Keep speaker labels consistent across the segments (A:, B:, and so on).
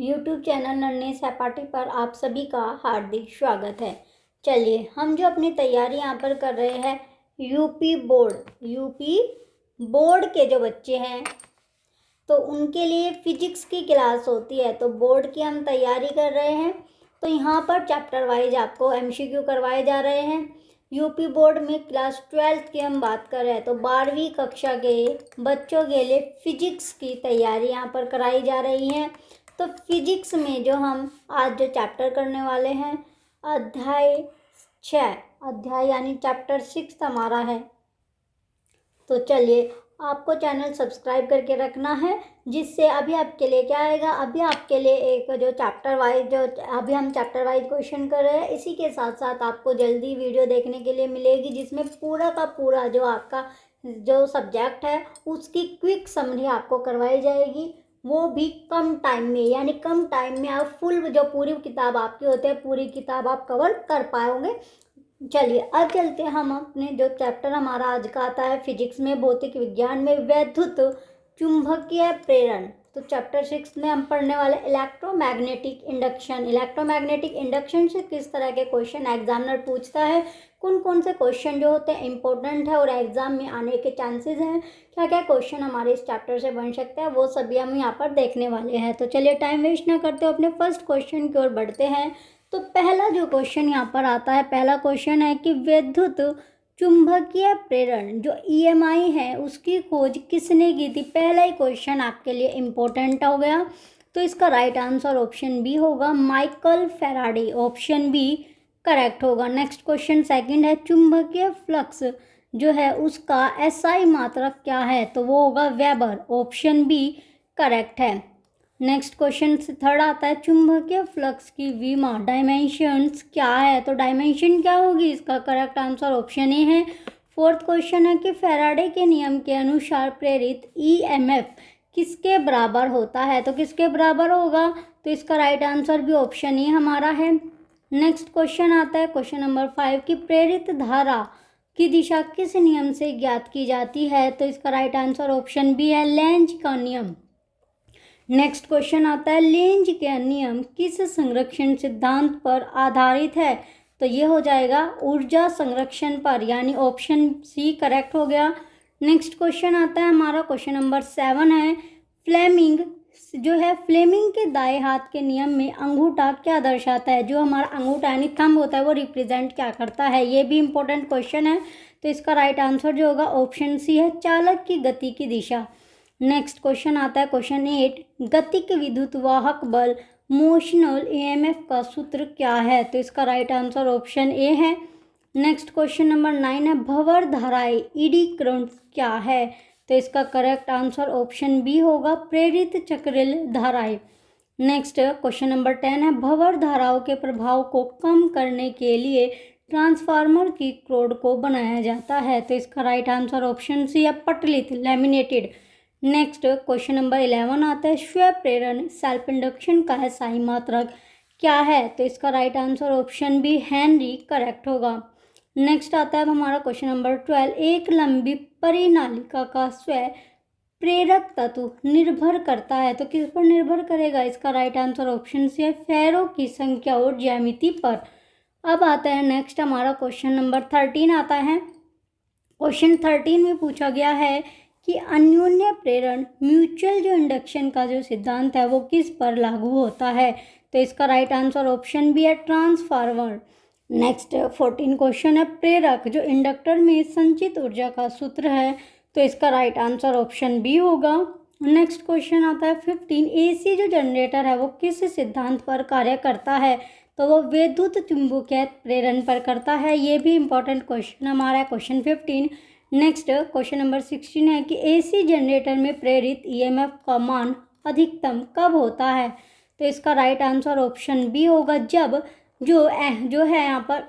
A: YouTube channel learning सहपाठी पर आप सभी का हार्दिक स्वागत है। चलिए हम जो अपनी तैयारी यहाँ पर कर रहे हैं यूपी बोर्ड के जो बच्चे हैं तो उनके लिए फिजिक्स की क्लास होती है, तो बोर्ड की हम तैयारी कर रहे हैं। तो यहाँ पर चैप्टर वाइज आपको एमसीक्यू करवाए जा रहे हैं। यूपी बोर्ड में क्लास 12th की हम बात कर रहे हैं, तो 12वीं कक्षा के बच्चों के लिए फिजिक्स की तैयारी यहाँ पर कराई जा रही है। तो फिजिक्स में जो हम आज जो चैप्टर करने वाले हैं अध्याय 6 यानी चैप्टर 6 हमारा है। तो चलिए आपको चैनल सब्सक्राइब करके रखना है, जिससे अभी आपके लिए क्या आएगा, अभी आपके लिए एक जो चैप्टर वाइज जो अभी हम चैप्टर वाइज क्वेश्चन कर रहे हैं, इसी के साथ साथ आपको जल्दी वीडियो देखने के लिए मिलेगी, जिसमें पूरा का पूरा जो आपका जो सब्जेक्ट है उसकी क्विक समरी आपको करवाई जाएगी, वो भी कम टाइम में। यानी कम टाइम में आप फुल जो पूरी किताब आपकी होती है पूरी किताब आप कवर कर पाओगे। चलिए अब चलते हैं हम अपने जो चैप्टर हमारा आज का आता है फिजिक्स में भौतिक विज्ञान में वैद्युत चुंबकीय प्रेरण। तो चैप्टर 6 में हम पढ़ने वाले इलेक्ट्रोमैग्नेटिक इंडक्शन से किस तरह के क्वेश्चन एग्जामिनर पूछता है, कौन कौन से क्वेश्चन जो होते हैं इंपॉर्टेंट है और एग्जाम में आने के चांसेस हैं, क्या क्या क्वेश्चन हमारे इस चैप्टर से बन सकते हैं, वो सभी हम यहाँ पर देखने वाले हैं। तो चलिए टाइम वेस्ट ना करते हुए अपने फर्स्ट क्वेश्चन की ओर बढ़ते हैं। तो पहला जो क्वेश्चन यहाँ पर आता है, पहला क्वेश्चन है कि विद्युत चुंबकीय प्रेरण जो ईएमआई है उसकी खोज किसने की थी। पहला ही क्वेश्चन आपके लिए इम्पोर्टेंट हो गया। तो इसका राइट आंसर ऑप्शन बी होगा, Michael Faraday, option B correct होगा। नेक्स्ट क्वेश्चन सेकंड है, चुंबकीय फ्लक्स जो है उसका एसआई मात्रक क्या है, तो वो होगा वेबर, ऑप्शन बी करेक्ट है। नेक्स्ट क्वेश्चन थर्ड आता है, चुंबकीय फ्लक्स की विमा डायमेंशंस क्या है, तो डायमेंशन क्या होगी, इसका करेक्ट आंसर ऑप्शन ए है। फोर्थ क्वेश्चन है कि फैराडे के नियम के अनुसार प्रेरित ईएमएफ किसके बराबर होता है, तो किसके बराबर होगा, तो इसका राइट आंसर भी ऑप्शन ए हमारा है। नेक्स्ट क्वेश्चन आता है क्वेश्चन नंबर 5 की प्रेरित धारा की दिशा किस नियम से ज्ञात की जाती है, तो इसका राइट आंसर ऑप्शन बी है, लेंज का नियम। नेक्स्ट क्वेश्चन आता है, लेंज का नियम किस संरक्षण सिद्धांत पर आधारित है, तो ये हो जाएगा ऊर्जा संरक्षण पर, यानी ऑप्शन सी करेक्ट हो गया। नेक्स्ट क्वेश्चन आता है हमारा क्वेश्चन नंबर 7 है, फ्लेमिंग के दाएं हाथ के नियम में अंगूठा क्या दर्शाता है, जो हमारा अंगूठा यानी थंब होता है वो रिप्रेजेंट क्या करता है, ये भी इंपॉर्टेंट क्वेश्चन है। तो इसका राइट आंसर जो होगा ऑप्शन सी है, चालक की गति की दिशा। नेक्स्ट क्वेश्चन आता है क्वेश्चन 8, गतिक विद्युत वाहक बल मोशनल ईएमएफ का सूत्र क्या है, तो इसका राइट आंसर ऑप्शन ए है। नेक्स्ट क्वेश्चन नंबर 9 है, भंवर धाराएं ईडी करंट क्या है, तो इसका करेक्ट आंसर ऑप्शन बी होगा, प्रेरित चक्रीय धाराएं। नेक्स्ट क्वेश्चन नंबर 10 है, भंवर धाराओं के प्रभाव को कम करने के लिए ट्रांसफार्मर की क्रोड को बनाया जाता है, तो इसका राइट आंसर ऑप्शन सी है, पटलित लैमिनेटेड। नेक्स्ट क्वेश्चन नंबर 11 आता है, स्व प्रेरण सेल्फ इंडक्शन का एसआई मात्रक क्या है, तो इसका right answer option B henry correct होगा। नेक्स्ट आता है हमारा क्वेश्चन नंबर 12, एक लंबी परिनालिका का स्व प्रेरक तत्व निर्भर करता है, तो किस पर निर्भर करेगा, इसका राइट आंसर ऑप्शन सी है, फेरों की संख्या और ज्यामिति पर। अब आता है नेक्स्ट हमारा क्वेश्चन नंबर 13 आता है। क्वेश्चन 13 में पूछा गया है कि अन्योन्य प्रेरण म्यूचुअल जो इंडक्शन का जो सिद्धांत है वो किस पर लागू होता है, तो इसका राइट आंसर ऑप्शन बी है, ट्रांसफार्मर। नेक्स्ट 14 क्वेश्चन है, प्रेरक जो इंडक्टर में संचित ऊर्जा का सूत्र है, तो इसका राइट आंसर ऑप्शन बी होगा। नेक्स्ट क्वेश्चन आता है 15, एसी जो जनरेटर है वो किस सिद्धांत पर कार्य करता है, तो वो विद्युत चुंबकीय प्रेरण पर करता है, ये भी इंपॉर्टेंट क्वेश्चन हमारा है क्वेश्चन 15। नेक्स्ट क्वेश्चन नंबर 16 है कि एसी जनरेटर में प्रेरित ईएमएफ का मान अधिकतम कब होता है, तो इसका राइट आंसर ऑप्शन बी होगा, जब जो है यहाँ पर,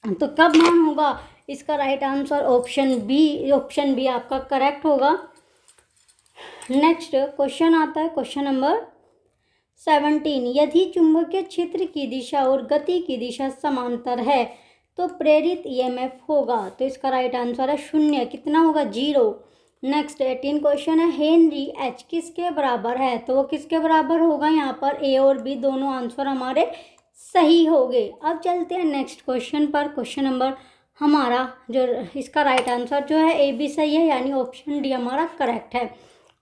A: तो कब मान होगा, इसका राइट आंसर ऑप्शन बी आपका करेक्ट होगा। नेक्स्ट क्वेश्चन आता है क्वेश्चन नंबर 17, यदि चुंबकीय क्षेत्र की दिशा और गति की दिशा समांतर है तो प्रेरित ईएमएफ होगा, तो इसका राइट आंसर है 0, कितना होगा, 0। नेक्स्ट 18 क्वेश्चन है, हेनरी एच किसके बराबर है? तो वो किसके बराबर होगा? यहाँ पर ए और बी दोनों आंसर हमारे सही हो गए। अब चलते हैं नेक्स्ट क्वेश्चन पर। क्वेश्चन नंबर हमारा जो इसका राइट आंसर जो है ए बी सही है, यानी ऑप्शन डी हमारा करेक्ट है।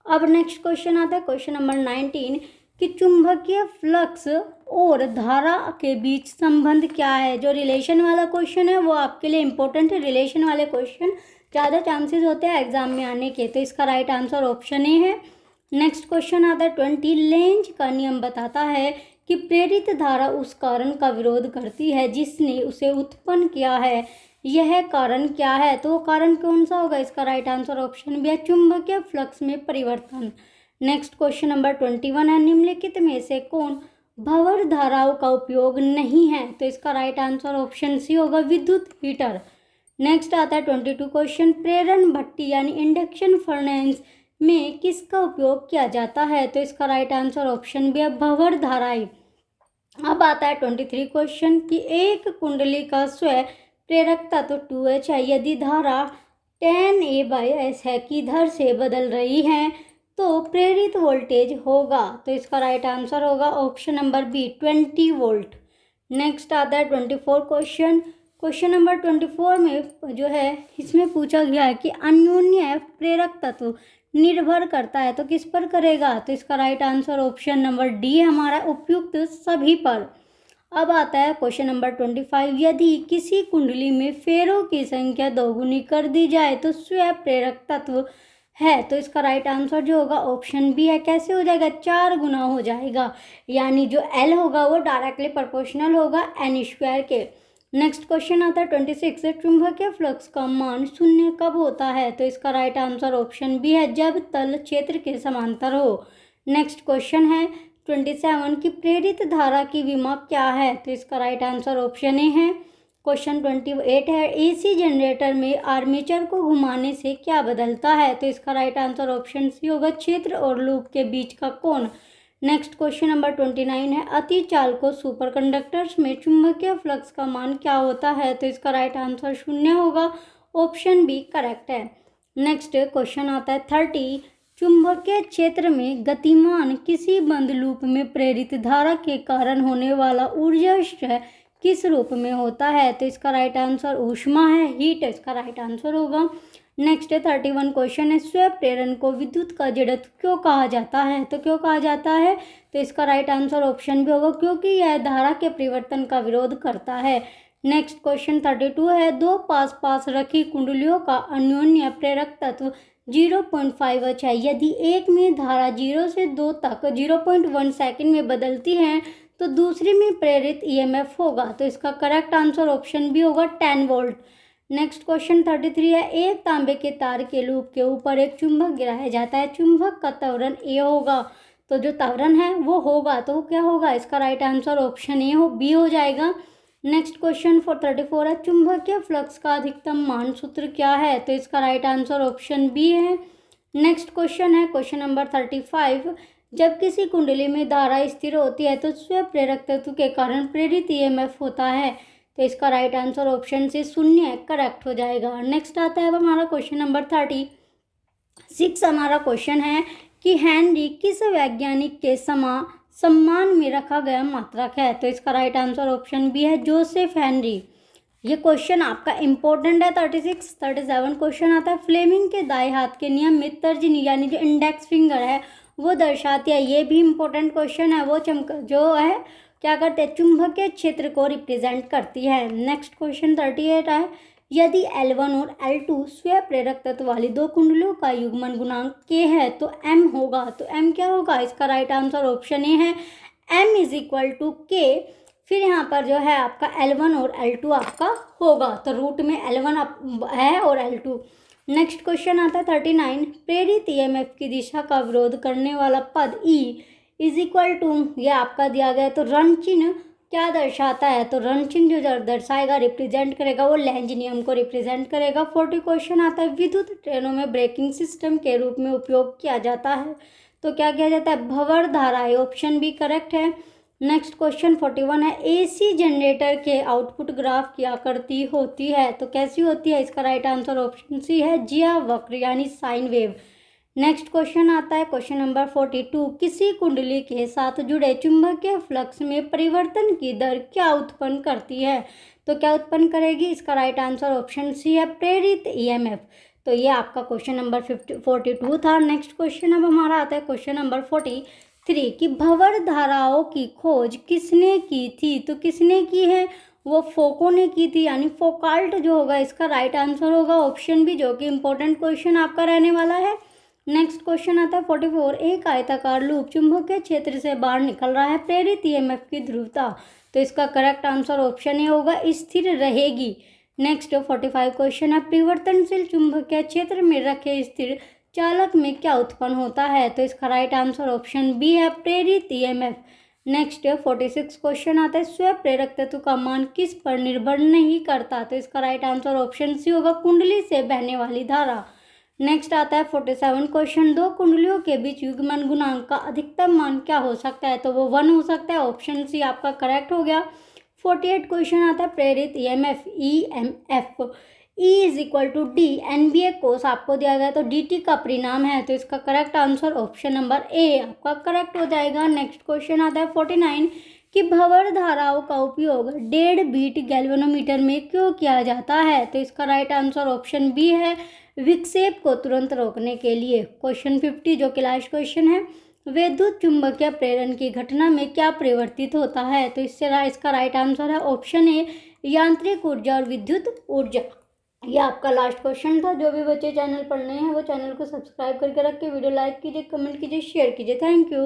A: अब नेक्स्ट क्वेश्चन आता है क्वेश्चन नंबर 19 कि चुंबकीय फ्लक्स और धारा के बीच संबंध क्या है? जो रिलेशन वाला क्वेश्चन है वो आपके लिए इंपॉर्टेंट है। रिलेशन वाले क्वेश्चन ज़्यादा चांसेस होते हैं एग्जाम में आने के, तो इसका राइट आंसर ऑप्शन ए है। नेक्स्ट क्वेश्चन आता है 20, लेंज का नियम बताता है कि प्रेरित धारा उस कारण का विरोध करती है जिसने उसे उत्पन्न किया है। यह कारण क्या है? तो वो कारण कौन सा होगा? इसका राइट आंसर ऑप्शन बी है, चुंबकीय फ्लक्स में परिवर्तन। नेक्स्ट क्वेश्चन नंबर 21 है, निम्नलिखित में से कौन भंवर धाराओं का उपयोग नहीं है? तो इसका राइट आंसर ऑप्शन सी होगा, विद्युत हीटर। नेक्स्ट आता है 22 क्वेश्चन, प्रेरण भट्टी यानी इंडक्शन फर्नेस में किसका उपयोग किया जाता है? तो इसका राइट आंसर ऑप्शन बी है, भंवर धाराएं। अब आता है 23 क्वेश्चन कि एक कुंडली का स्व प्रेरकता तो 2H है, यदि धारा 10A/S है कि इधर से बदल रही है तो प्रेरित वोल्टेज होगा। तो इसका राइट आंसर होगा option number B, 20 volt. Next आता है 24 क्वेश्चन। क्वेश्चन नंबर 24 में जो है इसमें पूछा गया है कि अन्योन्य प्रेरक तत्व निर्भर करता है तो किस पर करेगा? तो इसका right answer option number D है हमारा, उपयुक्त सभी पर। अब आता है क्वेश्चन नंबर 25, यदि किसी कुंडली में फेरों की संख्या दोगुनी कर दी जाए तो स्व प्रेरक तत्व है। तो इसका राइट आंसर जो होगा ऑप्शन बी है। कैसे हो जाएगा? 4 गुना हो जाएगा, यानी जो एल होगा वो डायरेक्टली प्रोपोर्शनल होगा n² के। नेक्स्ट क्वेश्चन आता है 26, चुंबकीय फ्लक्स का मान शून्य कब होता है? तो इसका राइट आंसर ऑप्शन बी है, जब तल क्षेत्र के समांतर हो। नेक्स्ट क्वेश्चन है 27 की प्रेरित धारा की विमा क्या है? तो इसका राइट आंसर ऑप्शन ए है। क्वेश्चन 28 है, एसी जनरेटर में आर्मेचर को घुमाने से क्या बदलता है? तो इसका राइट आंसर ऑप्शन सी होगा, क्षेत्र और लूप के बीच का कोण। नेक्स्ट क्वेश्चन नंबर 29 है, अतिचालकों सुपरकंडक्टर्स में चुंबकीय फ्लक्स का मान क्या होता है? तो इसका राइट आंसर 0 होगा, ऑप्शन बी करेक्ट है। नेक्स्ट क्वेश्चन आता है 30, चुंबकीय क्षेत्र में गतिमान किसी बंद लूप में प्रेरित धारा के कारण होने वाला ऊर्जा क्षय किस रूप में होता है? तो इसका राइट आंसर ऊष्मा है, हीट इसका राइट आंसर होगा। नेक्स्ट 31 क्वेश्चन है, स्व प्रेरण को विद्युत का जड़त्व क्यों कहा जाता है? तो क्यों कहा जाता है? तो इसका राइट आंसर ऑप्शन भी होगा, क्योंकि यह धारा के परिवर्तन का विरोध करता है। नेक्स्ट क्वेश्चन 32 है, दो पास पास रखी कुंडलियों का अन्योन्य प्रेरक तत्व 0.5H है, यदि एक में धारा 0 से 2 तक 0.1 सेकेंड में बदलती है तो दूसरी में प्रेरित ईएमएफ होगा। तो इसका करेक्ट आंसर ऑप्शन बी होगा, 10 वोल्ट। नेक्स्ट क्वेश्चन 33 है, एक तांबे के तार के लूप के ऊपर एक चुंबक गिराया जाता है, चुंबक का त्वरण ए होगा। तो जो त्वरण है वो होगा, तो क्या होगा? इसका राइट आंसर ऑप्शन ए हो, बी हो जाएगा। नेक्स्ट क्वेश्चन 34 है, चुंबकीय फ्लक्स का अधिकतम मान सूत्र क्या है? तो इसका राइट आंसर ऑप्शन बी है। नेक्स्ट क्वेश्चन है क्वेश्चन नंबर 35, जब किसी कुंडली में धारा स्थिर होती है तो स्व प्रेरक तत्व के कारण प्रेरित ईएमएफ होता है। तो इसका राइट आंसर ऑप्शन से 0 करेक्ट हो जाएगा। नेक्स्ट आता है हमारा क्वेश्चन नंबर 36। हमारा क्वेश्चन है कि हेनरी किस वैज्ञानिक के सम्मान में रखा गया मात्रक है? तो इसका राइट आंसर ऑप्शन बी है, जोसेफ हेनरी। ये क्वेश्चन आपका इंपॉर्टेंट है। 36 37 क्वेश्चन आता है, फ्लेमिंग के दाएं हाथ के नियम में तर्जनी यानी जो इंडेक्स फिंगर है वो दर्शाती है। ये भी इंपॉर्टेंट क्वेश्चन है। वो जो है क्या करते हैं? चुंबकीय क्षेत्र को रिप्रेजेंट करती है। नेक्स्ट क्वेश्चन 38 है, यदि L1 और L2 स्व प्रेरक तत्व वाली दो कुंडलियों का युग्मन गुणांक K है तो M होगा। तो M क्या होगा? इसका राइट आंसर ऑप्शन ए है, M = K। फिर यहाँ पर जो है आपका L1 और L2 आपका होगा, तो रूट में L1 है और L2। नेक्स्ट क्वेश्चन आता है 39, प्रेरित ईएमएफ की दिशा का विरोध करने वाला पद E = ये आपका दिया गया है। तो ऋण चिन्ह क्या दर्शाता है? तो ऋण चिन्ह जो दर्शाएगा, रिप्रेजेंट करेगा, वो लेंज नियम को रिप्रेजेंट करेगा। 40 क्वेश्चन आता है, विद्युत ट्रेनों में ब्रेकिंग सिस्टम के रूप में उपयोग किया जाता है तो क्या किया जाता है? भंवर धाराएं, ऑप्शन बी करेक्ट है। नेक्स्ट क्वेश्चन 41 है, एसी जनरेटर के आउटपुट ग्राफ क्या करती होती है, तो कैसी होती है, इसका राइट आंसर ऑप्शन सी है, जिया वक्र यानी साइन वेव। नेक्स्ट क्वेश्चन आता है क्वेश्चन नंबर 42, किसी कुंडली के साथ जुड़े चुंबकीय फ्लक्स में परिवर्तन की दर क्या उत्पन्न करती है, तो क्या उत्पन्न करेगी, इसका राइट आंसर ऑप्शन सी है, प्रेरित ईएमएफ। तो ये आपका क्वेश्चन नंबर 42 था। नेक्स्ट क्वेश्चन अब हमारा आता है क्वेश्चन नंबर 43 कि भंवर धाराओं की खोज किसने की थी, तो किसने की है, वो फोको ने की थी, यानी फोकाल्ट जो होगा इसका राइट आंसर होगा ऑप्शन बी, जो कि इंपॉर्टेंट क्वेश्चन आपका रहने वाला है। नेक्स्ट क्वेश्चन आता है 44, एक आयताकार लूप चुंबकीय क्षेत्र से बाहर निकल रहा है, प्रेरित ईएमएफ की ध्रुवता, तो इसका करेक्ट आंसर ऑप्शन ए होगा, स्थिर रहेगी। नेक्स्ट 45 क्वेश्चन है, परिवर्तनशील चुंबकीय क्षेत्र में रखे स्थिर चालक में क्या उत्पन्न होता है, तो इसका राइट आंसर ऑप्शन बी है, प्रेरित ईएमएफ। नेक्स्ट 46 क्वेश्चन आता है, स्व प्रेरक तत्व का मान किस पर निर्भर नहीं करता, तो इसका राइट आंसर ऑप्शन सी होगा, कुंडली से बहने वाली धारा। नेक्स्ट आता है 47 क्वेश्चन, दो कुंडलियों के बीच युग्मन गुणांक का अधिकतम मान क्या हो सकता है, तो वो 1 हो सकता है, ऑप्शन सी आपका करेक्ट हो गया। 48 क्वेश्चन आता है, प्रेरित EMF EMF E is equal to D, NBA cos आपको दिया गया तो DT का परिणाम है, तो इसका correct answer option number A आपका करेक्ट हो जाएगा। नेक्स्ट क्वेश्चन आता है 49 कि भंवर धाराओं का उपयोग 1.5 बीट गैल्वेनोमीटर में क्यों किया जाता है, तो इसका राइट आंसर ऑप्शन बी है, विक्षेप को तुरंत रोकने के लिए। क्वेश्चन 50 जो कि लास्ट क्वेश्चन है, विद्युत चुंबकीय प्रेरण की घटना में क्या परिवर्तित होता है, तो इसका राइट आंसर है ऑप्शन ए, यांत्रिक ऊर्जा और विद्युत ऊर्जा। ये आपका लास्ट क्वेश्चन था। जो भी बच्चे चैनल पर नए हैं वो चैनल को सब्सक्राइब करके रख के वीडियो लाइक कीजिए, कमेंट कीजिए, शेयर कीजिए। Thank you.